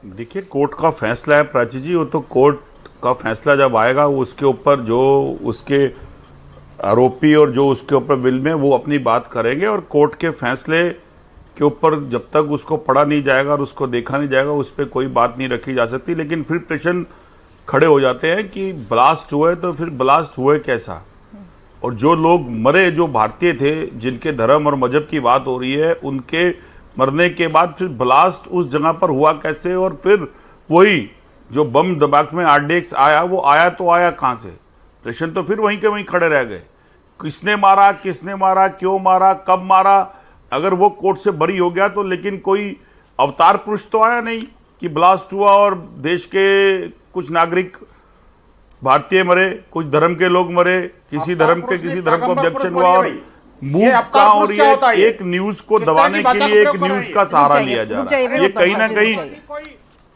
देखिए, कोर्ट का फैसला है प्राची जी, वो तो कोर्ट का फैसला जब आएगा उसके ऊपर जो उसके आरोपी और जो उसके ऊपर विल में वो अपनी बात करेंगे, और कोर्ट के फैसले के ऊपर जब तक उसको पढ़ा नहीं जाएगा और उसको देखा नहीं जाएगा उस पर कोई बात नहीं रखी जा सकती। लेकिन फिर प्रश्न खड़े हो जाते हैं कि ब्लास्ट हुए तो फिर ब्लास्ट हुए कैसा, और जो लोग मरे जो भारतीय थे जिनके धर्म और मजहब की बात हो रही है उनके मरने के बाद फिर ब्लास्ट उस जगह पर हुआ कैसे, और फिर वही जो बम दिमाग में RDX आया वो आया तो आया कहाँ से। प्रश्न तो फिर वहीं के वहीं खड़े रह गए, किसने मारा क्यों मारा कब मारा। अगर वो कोर्ट से बरी हो गया तो लेकिन कोई अवतार पुरुष तो आया नहीं कि ब्लास्ट हुआ और देश के कुछ नागरिक भारतीय मरे, कुछ धर्म के लोग मरे, किसी धर्म को ऑब्जेक्शन हुआ और मूव का, और ये एक न्यूज को दबाने के लिए एक न्यूज का सहारा लिया जा रहा है। ये कहीं ना कहीं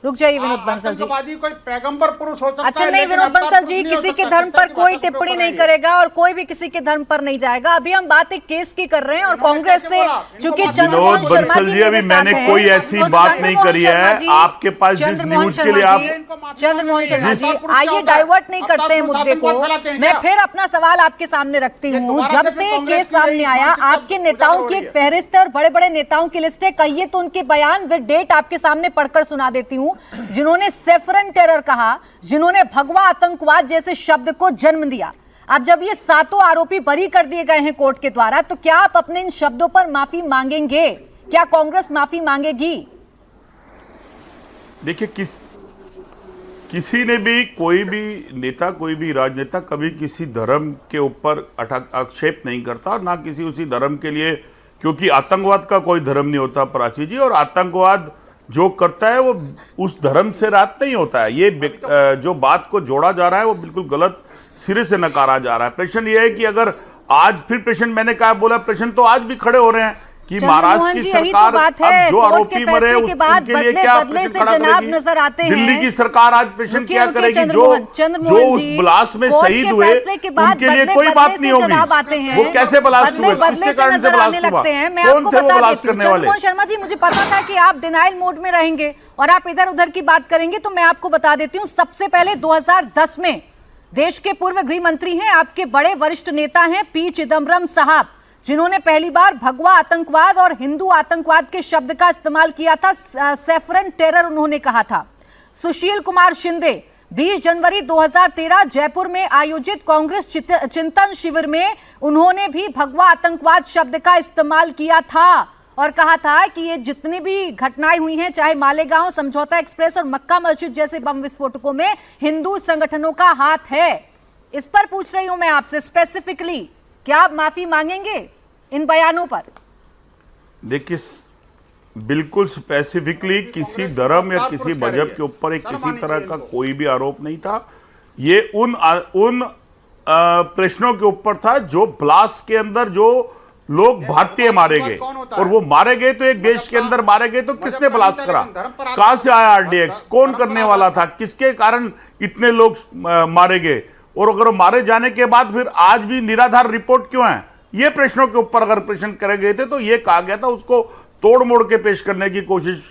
रुक जाइए विनोद बंसल जी। कोई पैगंबर पुरुष हो सकता है। अच्छा नहीं विनोद बंसल जी, किसी के धर्म पर कोई टिप्पणी नहीं करेगा और कोई भी किसी के धर्म पर नहीं जाएगा। अभी हम बात एक केस की कर रहे हैं और कांग्रेस से चूंकि विनोद बंसल जी अभी मैंने कोई ऐसी बात नहीं करी है। आपके पास जिस न्यूज के लिए आप चंद्रमोहन शर्मा जी, आइए डाइवर्ट नहीं करते हैं मुद्दे को। मैं फिर अपना सवाल आपके सामने रखती हूँ। जब से केस सामने आया आपके नेताओं की एक फहरिस्त है और बड़े बड़े नेताओं की लिस्ट है। कहिए तो उनके बयान विद डेट आपके सामने पढ़कर सुना देती हूँ। जिन्होंने सेफरन टेरर कहा, जिन्होंने भगवा आतंकवाद जैसे शब्द को जन्म दिया। अब जब ये सातों आरोपी बरी कर दिए गए हैं कोर्ट के द्वारा, तो क्या आप अपने इन शब्दों पर माफी मांगेंगे? क्या कांग्रेस माफी मांगेगी? देखिए, किसी ने भी कोई भी नेता कोई भी राजनेता कभी किसी धर्म के ऊपर आक्षेप नहीं करता, और ना किसी उसी धर्म के लिए, क्योंकि आतंकवाद का कोई धर्म नहीं होता प्राची जी, और आतंकवाद जो करता है वो उस धर्म से रात नहीं होता है। ये जो बात को जोड़ा जा रहा है वो बिल्कुल गलत सिरे से नकारा जा रहा है। प्रश्न ये है कि अगर आज फिर प्रश्न मैंने कहा बोला, प्रश्न तो आज भी खड़े हो रहे हैं कि महाराष्ट्र की सरकार अब जो आरोपी मरे उनके लिए क्या प्रश्न खड़ा करेगी। दिल्ली की सरकार आज प्रश्न क्या करेगी, जो उस ब्लास्ट में शहीद हुए उनके लिए कोई बात नहीं होगी। वो कैसे ब्लास्ट हुए, किसके कारण से ब्लास्ट हुआ, कौन थे वो ब्लास्ट करने वाले। शर्मा जी, मुझे पता था कि आप डिनाइल मोड में रहेंगे और आप इधर उधर की बात करेंगे, तो मैं आपको बता देती हूँ। सबसे पहले 2010 में देश के पूर्व गृह मंत्री हैं, आपके बड़े वरिष्ठ नेता हैं पी चिदम्बरम साहब, जिन्होंने पहली बार भगवा आतंकवाद और हिंदू आतंकवाद के शब्द का इस्तेमाल किया था। सेफरन टेरर उन्होंने कहा था। सुशील कुमार शिंदे 20 जनवरी 2013 जयपुर में आयोजित कांग्रेस चिंतन शिविर में उन्होंने भी भगवा आतंकवाद शब्द का इस्तेमाल किया था और कहा था कि ये जितनी भी घटनाएं हुई हैं, चाहे मालेगांव, समझौता एक्सप्रेस और मक्का मस्जिद जैसे बम विस्फोटकों में हिंदू संगठनों का हाथ है। इस पर पूछ रही हूं मैं आपसे स्पेसिफिकली, क्या आप माफी मांगेंगे इन बयानों पर? देखिए, बिल्कुल स्पेसिफिकली किसी धर्म या किसी मजहब के ऊपर एक किसी तरह का कोई भी आरोप नहीं था। ये उन प्रश्नों के ऊपर था जो ब्लास्ट के अंदर जो लोग भारतीय मारे गए, और वो मारे गए तो एक देश के अंदर मारे गए, तो किसने ब्लास्ट करा, कहां से आया RDX, कौन करने वाला था, किसके कारण इतने लोग मारे गए, और अगर वो मारे जाने के बाद फिर आज भी निराधार रिपोर्ट क्यों है। ये प्रश्नों के ऊपर अगर प्रश्न करे गए थे तो ये कहा गया था उसको तोड़ मोड़ के पेश करने की कोशिश